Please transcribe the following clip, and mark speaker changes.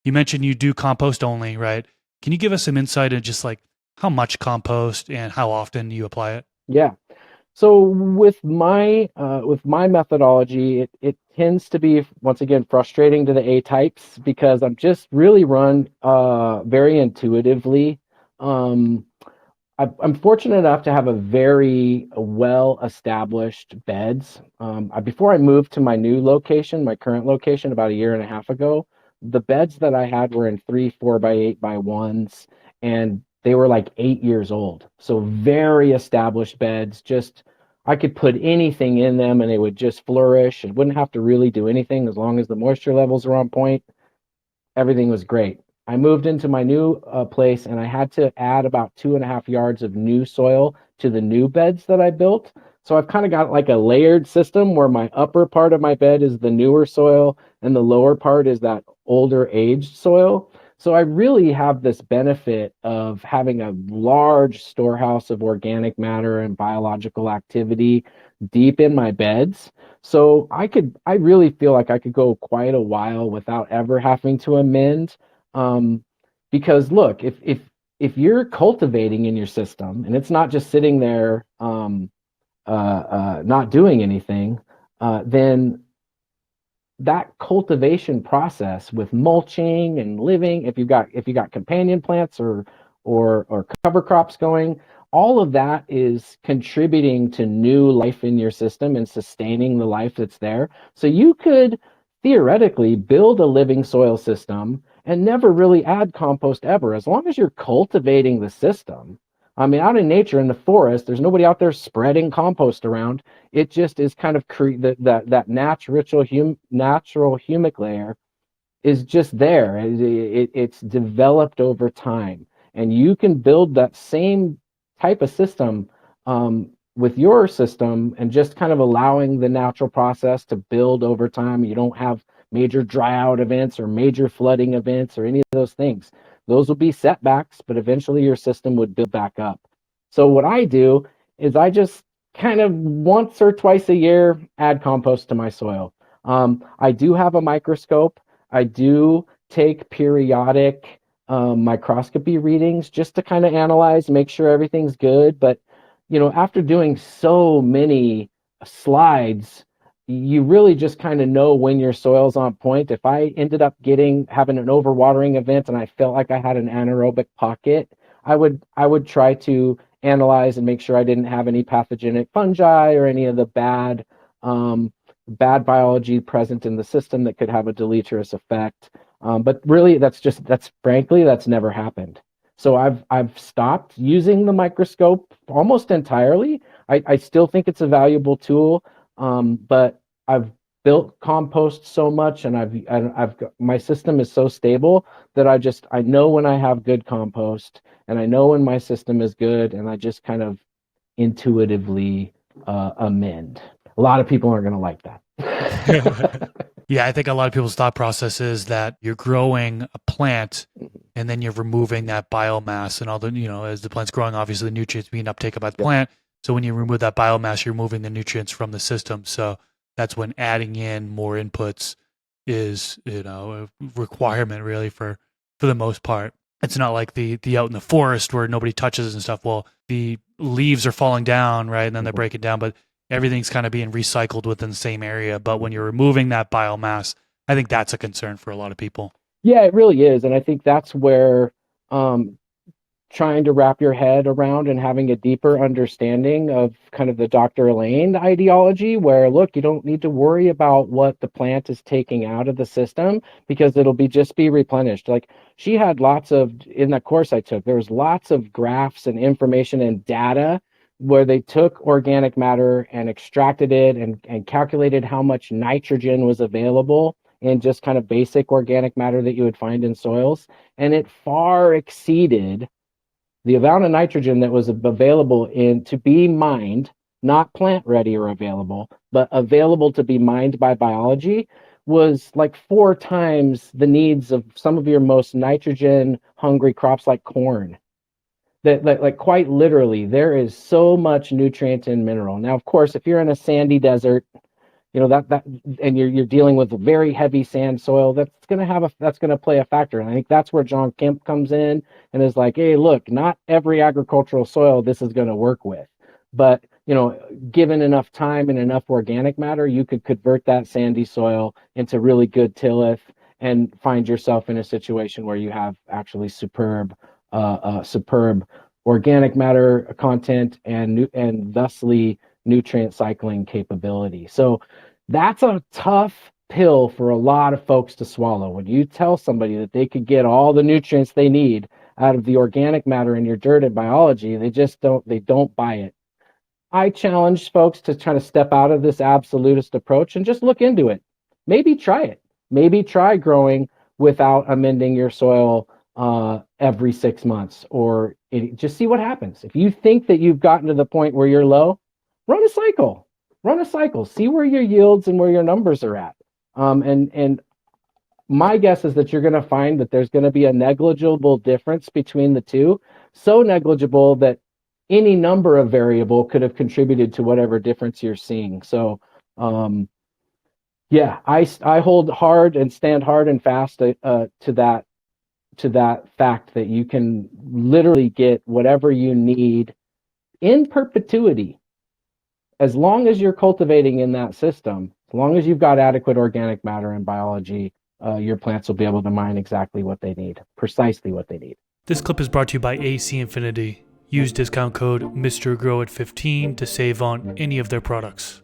Speaker 1: You mentioned you do compost only, right? Can you give us some insight into just like how much compost and how often you apply it?
Speaker 2: Yeah. So with my methodology, it tends to be once again frustrating to the A types because I'm just really run very intuitively. Um, I'm fortunate enough to have a very well established beds. Before I moved to my new location, my current location, about a year and a half ago, the beds that I had were in 3 4 by 8 by 1s, and they were like 8 years old. So very established beds. Just I could put anything in them and they would just flourish. It wouldn't have to really do anything as long as the moisture levels were on point. Everything was great. I moved into my new place and I had to add about 2.5 yards of new soil to the new beds that I built. So I've kind of got like a layered system where my upper part of my bed is the newer soil and the lower part is that older aged soil. So I really have this benefit of having a large storehouse of organic matter and biological activity deep in my beds. So I really feel like I could go quite a while without ever having to amend. Um, because look, if you're cultivating in your system and it's not just sitting there not doing anything, then that cultivation process with mulching and living, if you got companion plants or cover crops going, all of that is contributing to new life in your system and sustaining the life that's there. So you could theoretically build a living soil system and never really add compost ever, as long as you're cultivating the system. I mean, out in nature in the forest, there's nobody out there spreading compost around. It just is kind of that natural humic layer is just there. It's developed over time, and you can build that same type of system with your system, and just kind of allowing the natural process to build over time. You don't have major dry out events or major flooding events or any of those things. Those will be setbacks, but eventually your system would build back up. So what I do is I just kind of once or twice a year add compost to my soil. I do have a microscope. I do take periodic microscopy readings just to kind of analyze, make sure everything's good. But after doing so many slides, you really just kind of know when your soil's on point. If I ended up having an overwatering event and I felt like I had an anaerobic pocket, I would try to analyze and make sure I didn't have any pathogenic fungi or any of the bad biology present in the system that could have a deleterious effect. But really, that's frankly, that's never happened. So I've stopped using the microscope almost entirely. I still think it's a valuable tool, but I've built compost so much, and my system is so stable that I know when I have good compost, and I know when my system is good, and I just kind of intuitively amend. A lot of people aren't going to like that.
Speaker 1: Yeah, I think a lot of people's thought process is that you're growing a plant and then you're removing that biomass and all the, as the plant's growing, obviously the nutrients being uptaken by the
Speaker 2: Yep.
Speaker 1: plant. So when you remove that biomass, you're removing the nutrients from the system. So that's when adding in more inputs is, a requirement really for the most part. It's not like the out in the forest where nobody touches and stuff. Well, the leaves are falling down, right? And then they're
Speaker 2: Mhm.
Speaker 1: breaking down, but everything's kind of being recycled within the same area. But when you're removing that biomass, I think that's a concern for a lot of people.
Speaker 2: Yeah, it really is. And I think that's where um, trying to wrap your head around and having a deeper understanding of kind of the Dr. Elaine ideology, where look, you don't need to worry about what the plant is taking out of the system because it'll be replenished. Like she had lots of in that course I took, there was lots of graphs and information and data where they took organic matter and extracted it and calculated how much nitrogen was available in just kind of basic organic matter that you would find in soils. And it far exceeded the amount of nitrogen that was available in to be mined, not plant ready or available, but available to be mined by biology, was like 4 times the needs of some of your most nitrogen hungry crops like corn. That like quite literally, there is so much nutrient and mineral. Now, of course, if you're in a sandy desert, that and you're dealing with a very heavy sand soil, that's going to play a factor. And I think that's where John Kemp comes in and is like, hey, look, not every agricultural soil this is going to work with, but given enough time and enough organic matter, you could convert that sandy soil into really good tillith and find yourself in a situation where you have actually superb organic matter content and thusly nutrient cycling capability. So that's a tough pill for a lot of folks to swallow. When you tell somebody that they could get all the nutrients they need out of the organic matter in your dirt and biology, they don't buy it. I challenge folks to try to step out of this absolutist approach and just look into it. Maybe try it. Maybe try growing without amending your soil every 6 months, or just see what happens. If you think that you've gotten to the point where you're low, run a cycle. Run a cycle. See where your yields and where your numbers are at. And my guess is that you're going to find that there's going to be a negligible difference between the two, so negligible that any number of variable could have contributed to whatever difference you're seeing. So, yeah, I hold hard and stand hard and fast to that fact that you can literally get whatever you need in perpetuity, as long as you're cultivating in that system. As long as you've got adequate organic matter and biology, your plants will be able to mine exactly what they need, precisely what they need.
Speaker 1: This clip is brought to you by AC Infinity. Use discount code MrGrowIt15 to save on any of their products.